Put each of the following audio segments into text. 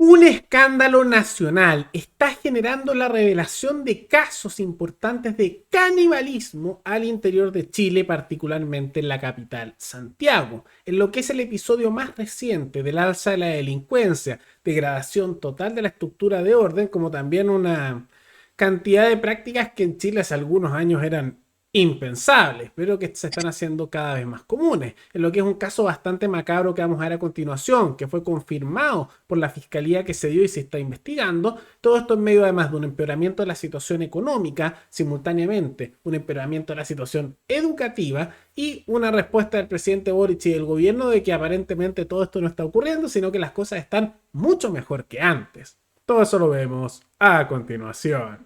Un escándalo nacional está generando la revelación de casos importantes de canibalismo al interior de Chile, particularmente en la capital, Santiago, en lo que es el episodio más reciente del alza de la delincuencia, degradación total de la estructura de orden, como también una cantidad de prácticas que en Chile hace algunos años eran impensables, pero que se están haciendo cada vez más comunes, en lo que es un caso bastante macabro que vamos a ver a continuación, que fue confirmado por la fiscalía que se dio y se está investigando. Todo esto en medio además de un empeoramiento de la situación económica, simultáneamente un empeoramiento de la situación educativa y una respuesta del presidente Boric y del gobierno de que aparentemente todo esto no está ocurriendo, sino que las cosas están mucho mejor que antes. Todo eso lo vemos a continuación.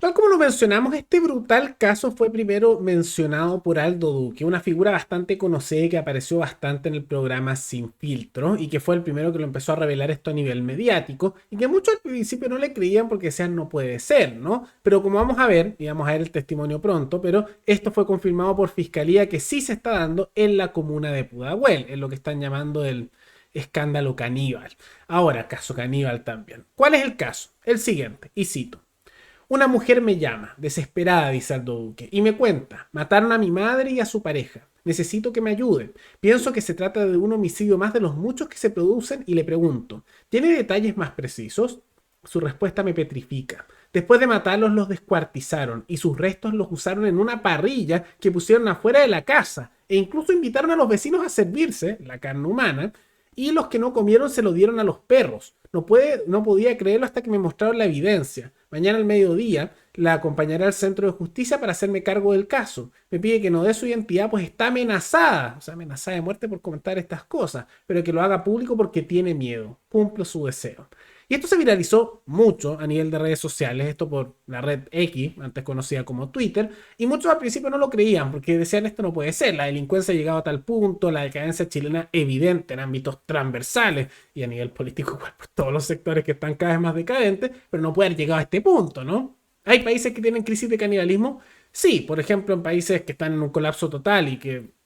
Tal como lo mencionamos, este brutal caso fue primero mencionado por Aldo Duque, una figura bastante conocida y que apareció bastante en el programa Sin Filtro y que fue el primero que lo empezó a revelar esto a nivel mediático y que muchos al principio no le creían porque decían no puede ser, ¿no? Pero como vamos a ver, y vamos a ver el testimonio pronto, pero esto fue confirmado por Fiscalía que sí se está dando en la comuna de Pudahuel, en lo que están llamando el escándalo caníbal. Ahora, caso caníbal también. ¿Cuál es el caso? El siguiente, y cito. Una mujer me llama, desesperada, dice Aldo Duque, y me cuenta, mataron a mi madre y a su pareja. Necesito que me ayuden. Pienso que se trata de un homicidio más de los muchos que se producen y le pregunto, ¿tiene detalles más precisos? Su respuesta me petrifica. Después de matarlos los descuartizaron y sus restos los usaron en una parrilla que pusieron afuera de la casa e incluso invitaron a los vecinos a servirse la carne humana y los que no comieron se lo dieron a los perros. No podía creerlo hasta que me mostraron la evidencia. Mañana al mediodía la acompañaré al centro de justicia para hacerme cargo del caso. Me pide que no dé su identidad pues está amenazada, o sea, amenazada de muerte por comentar estas cosas, pero que lo haga público porque tiene miedo. Cumplo su deseo. Y esto se viralizó mucho a nivel de redes sociales, esto por la red X, antes conocida como Twitter, y muchos al principio no lo creían porque decían esto no puede ser, la delincuencia ha llegado a tal punto, la decadencia chilena evidente en ámbitos transversales y a nivel político igual por todos los sectores que están cada vez más decadentes, pero no puede haber llegado a este punto, ¿no? ¿Hay países que tienen crisis de canibalismo? Sí, por ejemplo en países que están en un colapso total y que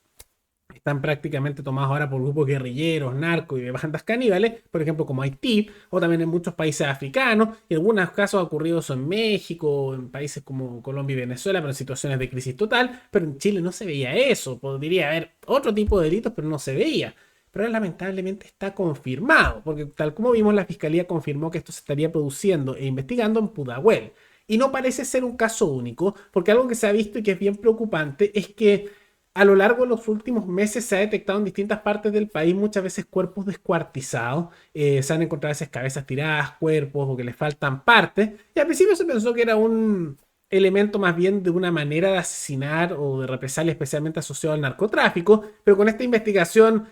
están prácticamente tomados ahora por grupos guerrilleros, narcos y de bandas caníbales, por ejemplo como Haití, o también en muchos países africanos, y en algunos casos ha ocurrido eso en México, en países como Colombia y Venezuela, pero en situaciones de crisis total, pero en Chile no se veía eso, podría haber otro tipo de delitos, pero no se veía. Pero lamentablemente está confirmado, porque tal como vimos, la fiscalía confirmó que esto se estaría produciendo e investigando en Pudahuel. Y no parece ser un caso único, porque algo que se ha visto y que es bien preocupante es que a lo largo de los últimos meses se ha detectado en distintas partes del país muchas veces cuerpos descuartizados, se han encontrado a veces cabezas tiradas, cuerpos o que les faltan partes, y al principio se pensó que era un elemento más bien de una manera de asesinar o de represalia especialmente asociado al narcotráfico, pero con esta investigación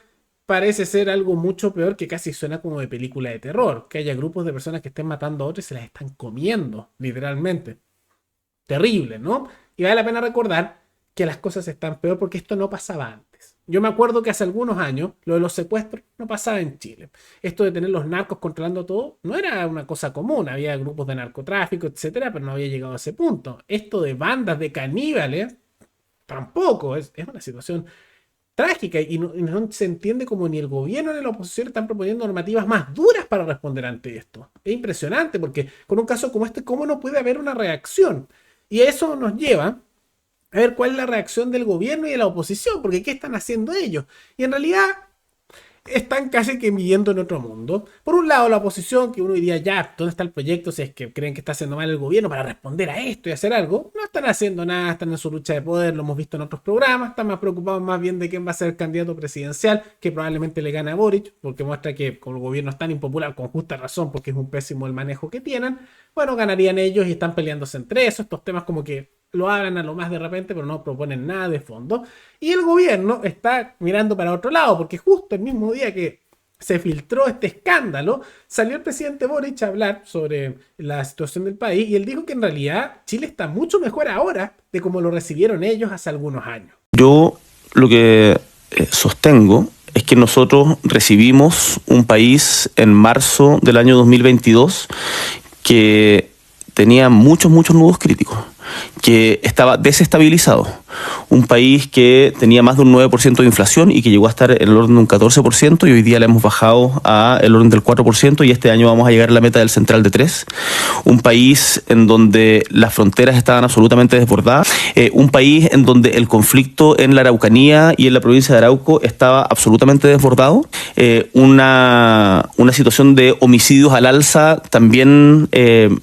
parece ser algo mucho peor que casi suena como de película de terror, que haya grupos de personas que estén matando a otros y se las están comiendo, literalmente. Terrible, ¿no? Y vale la pena recordar que las cosas están peor porque esto no pasaba antes. Yo me acuerdo que hace algunos años lo de los secuestros no pasaba en Chile. Esto de tener los narcos controlando todo no era una cosa común. Había grupos de narcotráfico, etcétera, pero no había llegado a ese punto. Esto de bandas de caníbales tampoco. Es una situación trágica y no se entiende como ni el gobierno ni la oposición están proponiendo normativas más duras para responder ante esto. Es impresionante porque con un caso como este, ¿cómo no puede haber una reacción? Y eso nos lleva a ver cuál es la reacción del gobierno y de la oposición, porque ¿qué están haciendo ellos? Y en realidad están casi que viviendo en otro mundo. Por un lado, la oposición, que uno diría ya, ¿dónde está el proyecto? Si es que creen que está haciendo mal el gobierno para responder a esto y hacer algo, no están haciendo nada, están en su lucha de poder, lo hemos visto en otros programas, están más preocupados más bien de quién va a ser el candidato presidencial, que probablemente le gane a Boric, porque muestra que como el gobierno es tan impopular, con justa razón, porque es un pésimo el manejo que tienen, bueno, ganarían ellos y están peleándose entre eso, estos temas como que lo hablan a lo más de repente, pero no proponen nada de fondo. Y el gobierno está mirando para otro lado, porque justo el mismo día que se filtró este escándalo, salió el presidente Boric a hablar sobre la situación del país y él dijo que en realidad Chile está mucho mejor ahora de como lo recibieron ellos hace algunos años. Yo lo que sostengo es que nosotros recibimos un país en marzo del año 2022 que tenía muchos nudos críticos. que estaba desestabilizado. Un país que tenía más de un 9% de inflación y que llegó a estar en el orden de un 14% y hoy día la hemos bajado a el orden del 4% y este año vamos a llegar a la meta del central de 3%. Un país en donde las fronteras estaban absolutamente desbordadas. Un país en donde el conflicto en la Araucanía y en la provincia de Arauco estaba absolutamente desbordado. Una situación de homicidios al alza también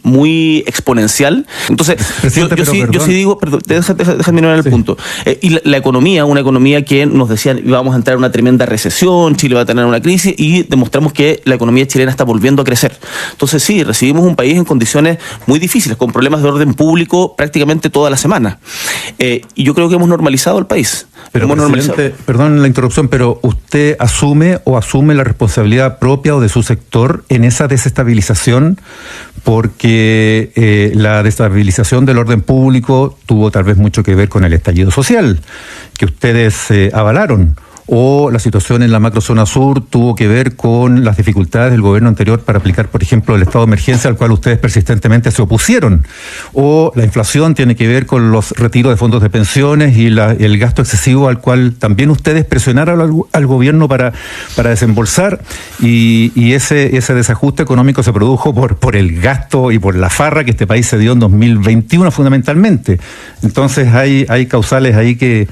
muy exponencial. Entonces, yo sí digo, perdón, déjame terminar el punto. Y la economía, una economía que nos decían íbamos a entrar en una tremenda recesión, Chile va a tener una crisis, y demostramos que la economía chilena está volviendo a crecer. Entonces sí, recibimos un país en condiciones muy difíciles, con problemas de orden público prácticamente toda la semana. Y yo creo que hemos normalizado el país. Pero, presidente, perdón la interrupción, pero ¿usted asume la responsabilidad propia o de su sector en esa desestabilización? Porque la desestabilización del orden público tuvo tal vez mucho que ver con el estallido social, que ustedes avalaron. O la situación en la macrozona sur tuvo que ver con las dificultades del gobierno anterior para aplicar, por ejemplo, el estado de emergencia al cual ustedes persistentemente se opusieron. O la inflación tiene que ver con los retiros de fondos de pensiones y el gasto excesivo al cual también ustedes presionaron al gobierno para desembolsar. Y ese desajuste económico se produjo por el gasto y por la farra que este país se dio en 2021 fundamentalmente. Entonces hay causales ahí que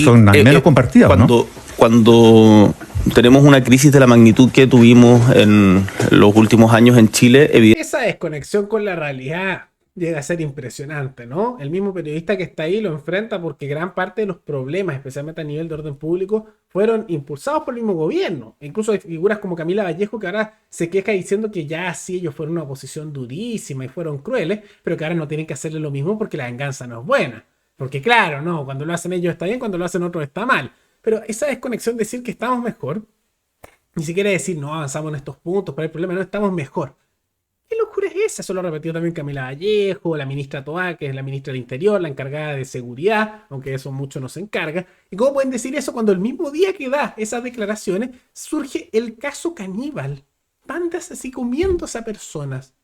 son al menos compartidas, ¿no? Cuando tenemos una crisis de la magnitud que tuvimos en los últimos años en Chile, esa desconexión con la realidad llega a ser impresionante, ¿no? El mismo periodista que está ahí lo enfrenta porque gran parte de los problemas, especialmente a nivel de orden público, fueron impulsados por el mismo gobierno. E incluso hay figuras como Camila Vallejo que ahora se queja diciendo que ya sí ellos fueron una oposición durísima y fueron crueles, pero que ahora no tienen que hacerle lo mismo porque la venganza no es buena. Porque claro, no, cuando lo hacen ellos está bien, cuando lo hacen otros está mal. Pero esa desconexión de decir que estamos mejor, ni siquiera decir no avanzamos en estos puntos, pero el problema no estamos mejor. ¿Qué locura es esa? Eso lo ha repetido también Camila Vallejo, la ministra Toá, que es la ministra del Interior, la encargada de seguridad, aunque eso mucho no se encarga. ¿Y cómo pueden decir eso cuando el mismo día que da esas declaraciones surge el caso caníbal? Bandas así comiéndose a personas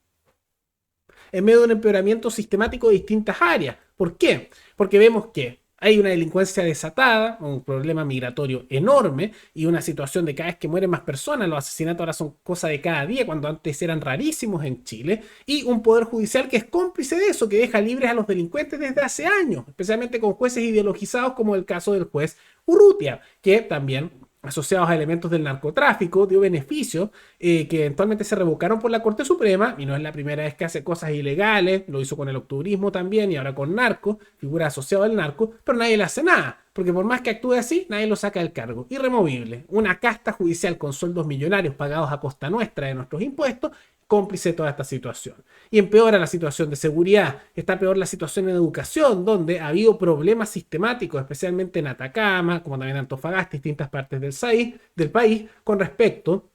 en medio de un empeoramiento sistemático de distintas áreas. ¿Por qué? Porque vemos que hay una delincuencia desatada, un problema migratorio enorme y una situación de cada vez que mueren más personas. Los asesinatos ahora son cosa de cada día, cuando antes eran rarísimos en Chile. Y un poder judicial que es cómplice de eso, que deja libres a los delincuentes desde hace años, especialmente con jueces ideologizados como el caso del juez Urrutia, que también, asociados a elementos del narcotráfico, dio beneficios que eventualmente se revocaron por la Corte Suprema, y no es la primera vez que hace cosas ilegales, lo hizo con el octubrismo también y ahora con narco, figura asociada al narco, pero nadie le hace nada, porque por más que actúe así, nadie lo saca del cargo. Irremovible, una casta judicial con sueldos millonarios pagados a costa nuestra de nuestros impuestos, cómplice de toda esta situación. Y empeora la situación de seguridad, está peor la situación en educación, donde ha habido problemas sistemáticos, especialmente en Atacama, como también en Antofagasta, distintas partes del país, con respecto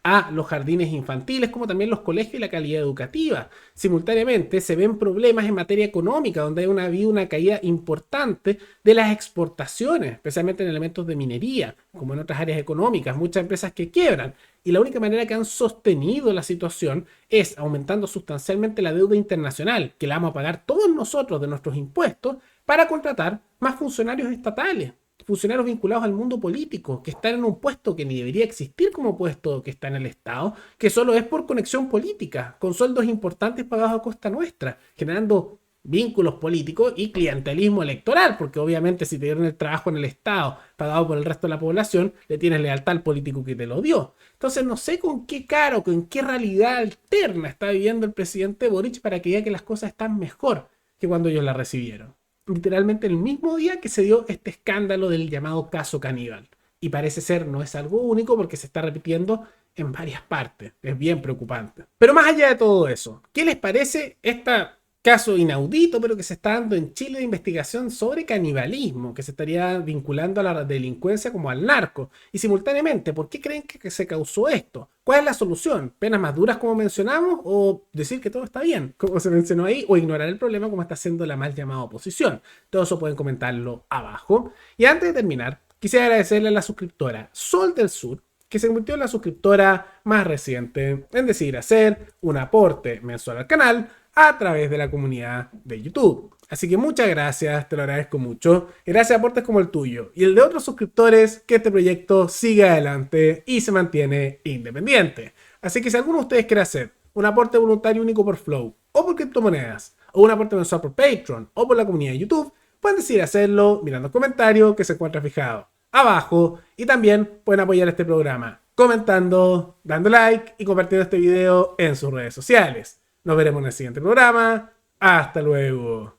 a los jardines infantiles, como también los colegios y la calidad educativa. Simultáneamente se ven problemas en materia económica, donde ha habido una caída importante de las exportaciones, especialmente en elementos de minería, como en otras áreas económicas, muchas empresas que quiebran. Y la única manera que han sostenido la situación es aumentando sustancialmente la deuda internacional, que la vamos a pagar todos nosotros de nuestros impuestos, para contratar más funcionarios estatales, funcionarios vinculados al mundo político, que están en un puesto que ni debería existir como puesto que está en el Estado, que solo es por conexión política, con sueldos importantes pagados a costa nuestra, generando vínculos políticos y clientelismo electoral, porque obviamente si te dieron el trabajo en el Estado pagado por el resto de la población, le tienes lealtad al político que te lo dio. Entonces no sé con qué cara o con qué realidad alterna está viviendo el presidente Boric para que diga que las cosas están mejor que cuando ellos la recibieron. Literalmente el mismo día que se dio este escándalo del llamado caso caníbal. Y parece ser no es algo único porque se está repitiendo en varias partes. Es bien preocupante. Pero más allá de todo eso, ¿qué les parece esta caso inaudito, pero que se está dando en Chile de investigación sobre canibalismo, que se estaría vinculando a la delincuencia como al narco? Y simultáneamente, ¿por qué creen que se causó esto? ¿Cuál es la solución? ¿Penas más duras como mencionamos o decir que todo está bien, como se mencionó ahí, o ignorar el problema como está haciendo la mal llamada oposición? Todo eso pueden comentarlo abajo. Y antes de terminar, quisiera agradecerle a la suscriptora Sol del Sur, que se convirtió en la suscriptora más reciente en decidir hacer un aporte mensual al canal a través de la comunidad de YouTube. Así que muchas gracias, te lo agradezco mucho. Gracias a aportes como el tuyo y el de otros suscriptores, que este proyecto siga adelante y se mantiene independiente. Así que si alguno de ustedes quiere hacer un aporte voluntario único por Flow, o por criptomonedas, o un aporte mensual por Patreon, o por la comunidad de YouTube, pueden decidir hacerlo mirando el comentario que se encuentra fijado abajo. Y también pueden apoyar este programa comentando, dando like y compartiendo este video en sus redes sociales. Nos veremos en el siguiente programa. Hasta luego.